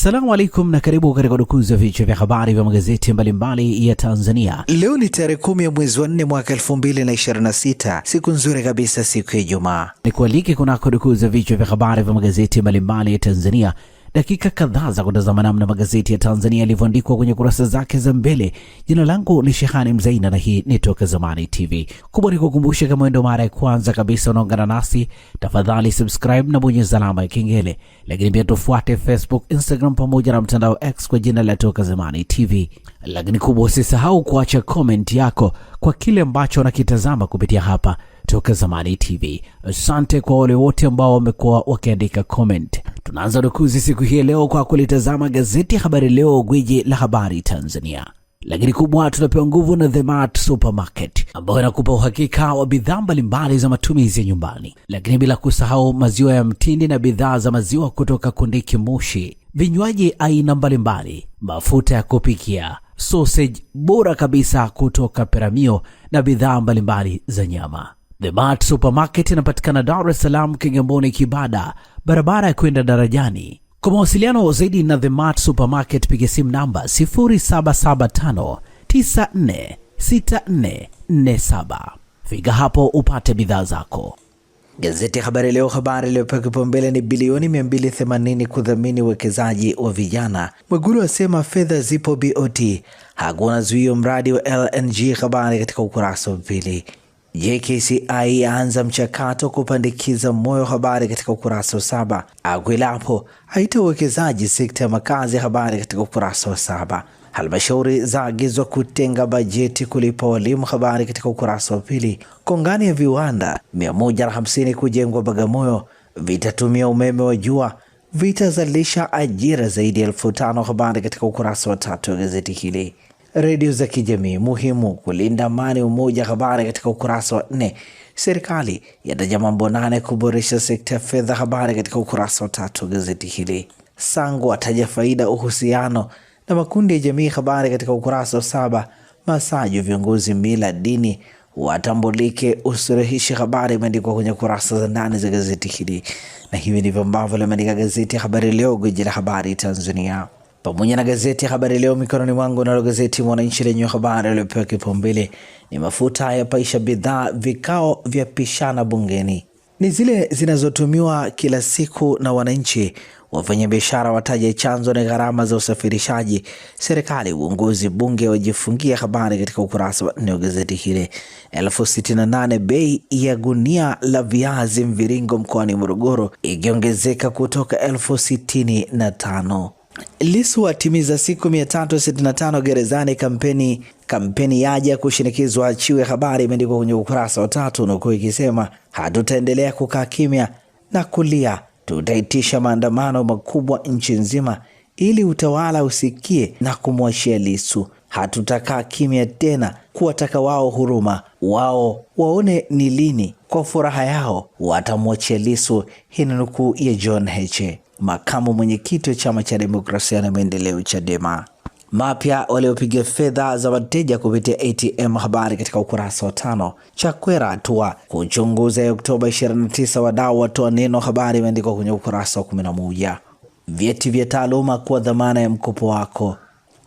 Assalamu alaikum na karibu katika udukuzi wa vichwa vya habari vya magazeti mbalimbali ya Tanzania. Leo ni tarehe 10 ya mwezi wa 4 mwaka 2026, siku nzuri kabisa, siku ya Ijumaa. Nikualike kunako udukuzi wa vichwa vya habari vya magazeti mbalimbali ya Tanzania. Dakika kadhaa za kutazama namna magazeti ya Tanzania yalivyoandikwa kwenye kurasa zake za mbele. Jina langu ni Shehani Mzaina na hii ni Toka Zamani TV. Kubwa ni kukumbusha, kama ndio mara ya kwanza kabisa unaungana nasi, tafadhali subscribe na bonyeza alama ya kengele. Lakini pia tufuate Facebook, Instagram pamoja na mtandao X kwa jina la Toka Zamani TV. Lakini kubwa, usisahau kuacha comment yako kwa kile ambacho unakitazama kupitia hapa Toka Zamani TV. Asante kwa wale wote ambao wamekuwa wakiandika comment. Tunaanza dukuzi siku hii leo kwa kulitazama gazeti Habari Leo, gwiji la habari Tanzania. Lakini kubwa, tunapewa nguvu na The Mart Supermarket ambayo inakupa uhakika wa bidhaa mbalimbali za matumizi ya nyumbani. Lakini bila kusahau maziwa ya mtindi na bidhaa za maziwa kutoka Kondiki Moshi, vinywaji aina mbalimbali, mafuta ya kupikia, sausage bora kabisa kutoka Peramio na bidhaa mbalimbali za nyama. The Mart Supermarket inapatikana Dar es Salaam, Kigamboni, Kibada, barabara ya kwenda darajani. Kwa mawasiliano zaidi na The Mart Supermarket, piga simu namba 0775946447. Fika hapo upate bidhaa zako. Gazeti Habari Leo, habari iliyopewa kipaumbele ni bilioni 280 kudhamini uwekezaji wa vijana. Mwigulu asema fedha zipo BOT, hakuna zuio mradi wa LNG. Habari katika ukurasa wa pili. JKCI yaanza mchakato kupandikiza moyo. Habari katika ukurasa wa 7. Agwilapo haita uwekezaji sekta ya makazi. Habari katika ukurasa wa 7. Halmashauri zaagizwa kutenga bajeti kulipa walimu. Habari katika ukurasa wa 2. Kongani ya viwanda 150 kujengwa Bagamoyo, vitatumia umeme wa jua, vitazalisha ajira zaidi ya 1500. Habari katika ukurasa wa 3 wa gazeti hili. Redio za kijamii muhimu kulinda amani umoja. Habari katika ukurasa wa 4. Serikali yataja mambo 8 kuboresha sekta ya fedha. Habari katika ukurasa wa 3 wa gazeti hili. Sango ataja faida uhusiano na makundi ya jamii. Habari katika ukurasa wa 7. Masaji viongozi mila dini watambulike usuluhishi. Habari imeandikwa kwenye kurasa za ndani za gazeti hili, na hivi ndivyo ambavyo limeandika gazeti Habari Leo, gwiji la habari Tanzania. Pamoja na gazeti Habari Leo mikononi mwangu, na gazeti Mwananchi lenye habari iliyopewa kipaumbele ni mafuta ya paisha bidhaa, vikao vya pishana bungeni. Ni zile zinazotumiwa kila siku na wananchi. Wafanyabiashara wataja chanzo na gharama za usafirishaji. Serikali uongozi bunge wajifungia. Habari katika ukurasa wa 4 wa gazeti hili. 68,000 bei ya gunia la viazi mviringo mkoani Morogoro ikiongezeka kutoka 65,000. Lissu atimiza siku 365 gerezani, kampeni yaja kushinikizwa achiwe. Habari imeandikwa kwenye ukurasa wa 3 na ikisema hatutaendelea kukaa kimya na kulia, tutaitisha maandamano makubwa nchi nzima ili utawala usikie na kumwachia Lissu. Hatutakaa kimya tena kuwataka wao huruma, wao waone ni lini kwa furaha yao watamwachia Lissu. Hii ni nukuu ya John Heche, makamu mwenyekiti wa chama cha demokrasia na maendeleo Chadema. Mapya waliopiga fedha za wateja kupitia ATM. Habari katika ukurasa wa 5. Chakwera hatua kuchunguza ya Oktoba 29, wadau watoa neno. Habari imeandikwa kwenye ukurasa wa 11. Vyeti vya taaluma kwa dhamana ya mkopo wako.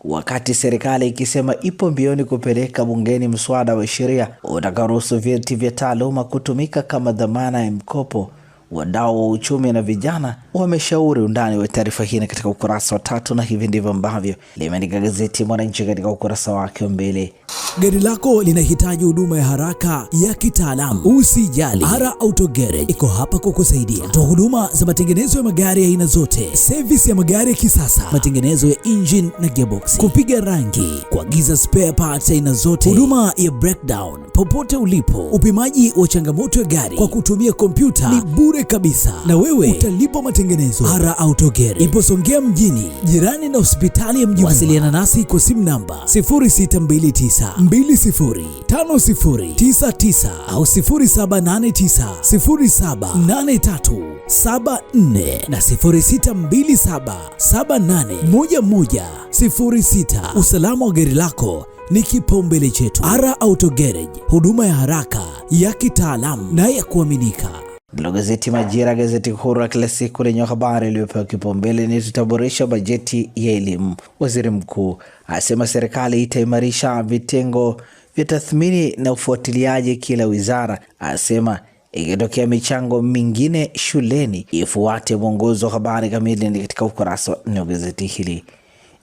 Wakati serikali ikisema ipo mbioni kupeleka bungeni mswada wa sheria utakaoruhusu vyeti vya taaluma kutumika kama dhamana ya mkopo, wadau wa uchumi na vijana wameshauri. Undani wa taarifa hii katika ukurasa wa 3, na hivi ndivyo ambavyo limeandika gazeti Mwananchi katika ukurasa wake mbele. Gari lako linahitaji huduma ya haraka ya kitaalamu? Usijali, Ara Auto Garage iko hapa kukusaidia. Toa huduma za matengenezo ya magari ya aina zote, service ya magari ya kisasa, matengenezo ya engine na gearbox, kupiga rangi, kuagiza spare parts aina zote, huduma ya breakdown popote ulipo, upimaji wa changamoto ya gari kwa kutumia kompyuta ni bure kabisa, na wewe utalipa matengenezo. Ara Auto Garage ipo Songea mjini, jirani na hospitali ya Mjini. Wasiliana nasi kwa simu namba 0629205099 au 0789078374 na 0627781106. Usalama wa gari lako ni kipaumbele chetu. Ara Auto Garage, huduma ya haraka ya kitaalamu na ya kuaminika. Nalo gazeti Majira, gazeti huru kila siku lenye habari iliyopewa kipaumbele ni tutaboresha bajeti ya elimu. Waziri mkuu asema serikali itaimarisha vitengo vya tathmini na ufuatiliaji kila wizara. Asema ikitokea michango mingine shuleni ifuate mwongozo wa habari kamili ni katika ukurasa wa gazeti hili.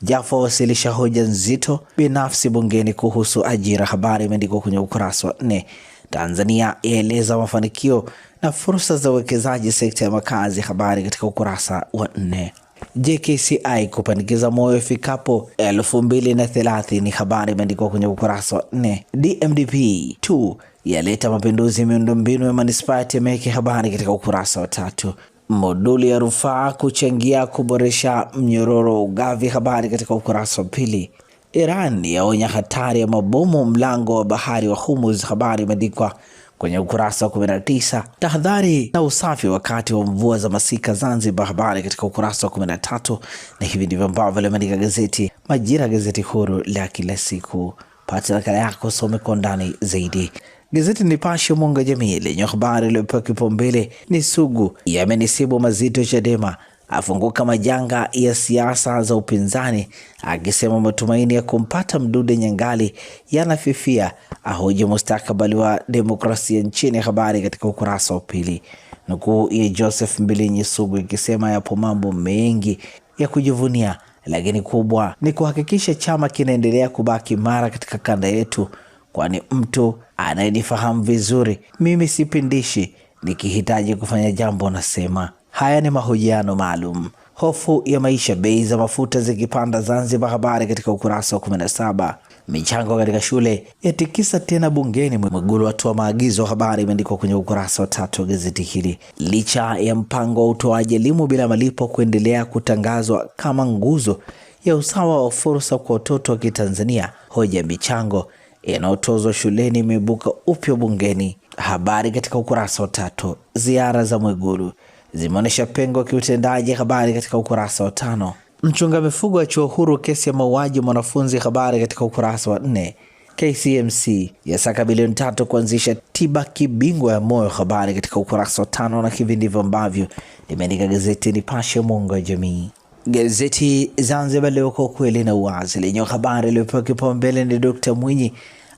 Jaffa wasilisha hoja nzito binafsi bungeni kuhusu ajira, habari imeandikwa kwenye ukurasa wa 4. Tanzania yaeleza mafanikio na fursa za uwekezaji sekta ya makazi, habari katika ukurasa wa 4. JKCI kupandikiza moyo ifikapo 2030, habari imeandikwa kwenye ukurasa wa 4. DMDP 2 yaleta mapinduzi miundombinu ya manispaa ya Temeke, habari katika ukurasa wa 3. Moduli ya rufaa kuchangia kuboresha mnyororo ugavi, habari katika ukurasa wa 2. Iran yaonya hatari ya mabomu mlango wa bahari wa Hormuz, habari imeandikwa kwenye ukurasa wa 19. Tahadhari na usafi wakati wa mvua za masika Zanzibar, habari katika ukurasa wa 13. Na hivi ndivyo ambavyo limeandika gazeti Majira, gazeti huru la kila siku. Pata nakala yako, some kwa ndani zaidi. Gazeti Nipashe mwanga jamii lenye habari iliyopewa kipaumbele ni Sugu yamenisibu mazito Chadema, afunguka majanga ya siasa za upinzani, akisema matumaini ya kumpata Mdude Nyangali yanafifia, ahoji mustakabali wa demokrasia nchini, habari katika ukurasa wa 2. Nukuu ya Joseph Mbilinyi Sugu ikisema yapo mambo mengi ya kujivunia, lakini kubwa ni kuhakikisha chama kinaendelea kubaki mara katika kanda yetu, kwani mtu anayenifahamu vizuri mimi sipindishi, nikihitaji kufanya jambo nasema. Haya ni mahojiano maalum. Hofu ya maisha, bei za mafuta zikipanda Zanzibar, habari katika ukurasa wa 17. Michango katika shule yatikisa tena bungeni, Mwigulu atoa maagizo, habari imeandikwa kwenye ukurasa wa 3 wa gazeti hili. Licha ya mpango wa utoaji elimu bila malipo kuendelea kutangazwa kama nguzo ya usawa wa fursa kwa watoto wa Kitanzania, hoja ya michango yanayotozwa shuleni imebuka upya bungeni, habari katika ukurasa wa 3. Ziara za Mwigulu zimeonyesha pengo kiutendaji, habari katika ukurasa wa 5. Mchunga mifugo achiwa huru kesi ya mauaji mwanafunzi, habari katika ukurasa wa 4. KCMC yasaka bilioni 3 kuanzisha tiba kibingwa ya moyo, habari katika ukurasa wa 5. Na hivi ndivyo ambavyo limeandika gazeti Nipashe mwanga wa jamii. Gazeti Zanzibar Leo, kwa kweli na uwazi, lenye habari iliyopewa kipaumbele ni Dr. Mwinyi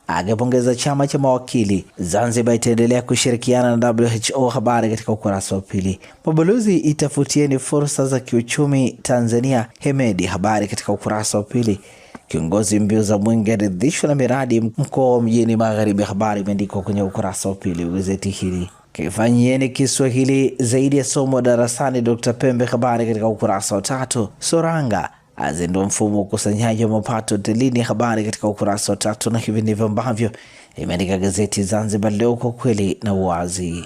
akipongeza chama cha mawakili, Zanzibar itaendelea kushirikiana na WHO, habari katika ukurasa wa 2. Mabalozi itafutieni fursa za kiuchumi Tanzania, Hemedi, habari katika ukurasa wa 2. Kiongozi mbio za mwenge aridhishwa na miradi mkoa wa Mjini Magharibi, habari imeandikwa kwenye ukurasa wa 2 wa gazeti hili. Kifanyieni Kiswahili zaidi ya somo darasani, Dr. Pembe, habari katika ukurasa wa 3. Soranga azindua mfumo wa ukusanyaji wa mapato hotelini, habari katika ukurasa wa 3. Na hivi ndivyo ambavyo imeandika gazeti Zanzibar Leo, kwa kweli na uwazi.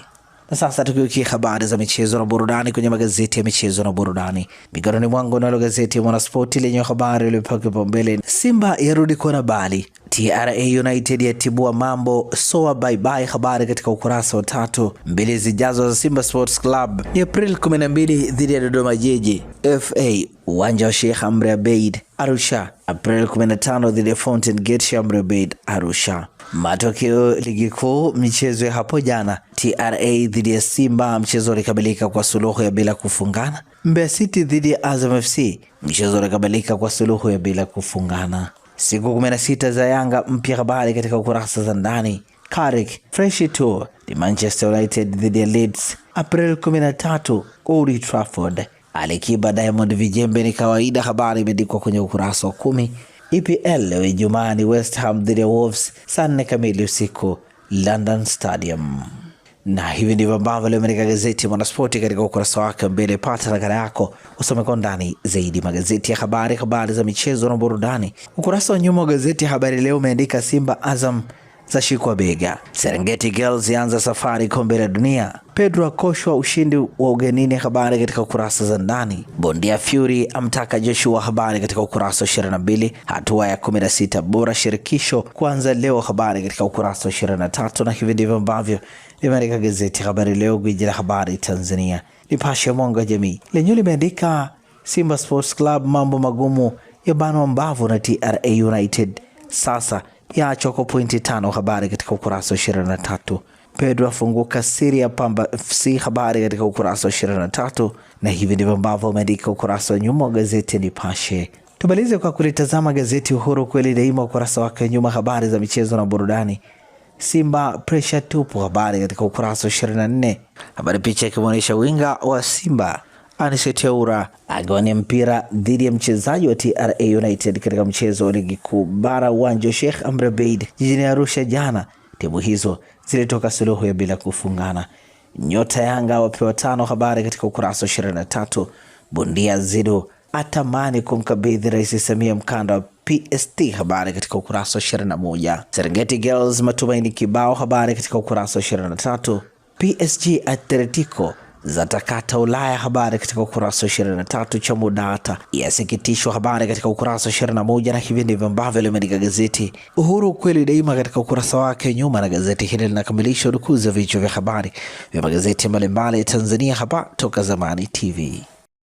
Na sasa tukiukia habari za michezo na burudani kwenye magazeti ya michezo na burudani. Mikononi mwangu nalo gazeti ya Mwanaspoti lenye habari iliyopewa kipaumbele, Simba yarudi kwa Bali, TRA United yatibua mambo, soa bye bye, habari katika ukurasa wa 3. Mbili zijazo za Simba Sports Club ni April 12 dhidi ya Dodoma Jiji, FA uwanja wa Sheikh Amri Abeid Arusha, April 15 dhidi ya Fountain Gate Sheikh Amri Abeid Arusha. Matokeo ligi kuu, michezo ya hapo jana, TRA dhidi ya Simba, mchezo ulikamilika kwa suluhu ya bila kufungana. Mbeya City dhidi ya Azam FC, mchezo ulikamilika kwa suluhu ya bila kufungana. Siku 16 za Yanga mpya, habari katika ukurasa za ndani. Carrick Fresh Tour ni Manchester United dhidi ya Leeds, April 13 Old Trafford. Alikiba Diamond vijembe ni kawaida, habari imeandikwa kwenye ukurasa wa 10. EPL leo Ijumaa ni West Ham dhidi ya Wolves, saa 4 kamili usiku, London Stadium. Na hivi ndivyo ambavyo limeandika gazeti Mwanaspoti katika ukurasa wake mbele. Pata nakala yako usome kwa ndani zaidi magazeti ya habari za michezo na burudani. Ukurasa wa nyuma wa gazeti Habari Leo umeandika Simba Azam za shikwa bega, Serengeti Girls yaanza safari kombe la dunia, Pedro akoshwa ushindi wa ugenini, habari katika ukurasa za ndani. Bondia Fury amtaka Joshua, habari katika ukurasa wa 22. Hatua ya 16 bora shirikisho kuanza leo, habari katika ukurasa wa 23. Na hivi ndivyo ambavyo limeandika gazeti Habari Leo, gwiji la habari Tanzania. Nipashe mwanga jamii lenyewe limeandika Simba Sports Club mambo magumu ya banwa mbavu na TRA United, sasa yaachwa kwa pointi 5, habari katika ukurasa wa 23. Pedro afunguka siri ya Pamba FC, habari katika ukurasa wa 23, na hivi ndivyo ambavyo umeandika ukurasa wa nyuma wa gazeti Nipashe. Tumalize kwa kulitazama gazeti Uhuru kweli daima, ukurasa wake nyuma, habari za michezo na burudani. Simba pressure tupu, habari katika ukurasa wa 24. Habari picha ikionyesha winga wa Simba Anicet Oura akiwania mpira dhidi ya mchezaji wa TRA United katika mchezo wa ligi kuu bara uwanja Sheikh Amri Abeid jijini Arusha jana. Timu hizo zilitoka suluhu ya bila kufungana. Nyota Yanga wapewa 5, habari katika ukurasa wa 23. Bondia Zido atamani kumkabidhi Rais Samia mkanda wa PST, habari katika ukurasa wa 21. Serengeti Girls matumaini kibao, habari katika ukurasa wa 23. PSG Atletico zatakata Ulaya, habari katika ukurasa wa 23. Cha Mudata yasikitishwa, habari katika ukurasa wa 21. Na hivi ndivyo ambavyo limeandika gazeti Uhuru kweli daima katika ukurasa wake nyuma, na gazeti hili linakamilisha udukuzi wa vichwa vya habari vya magazeti mbalimbali ya Tanzania hapa Toka Zamani TV.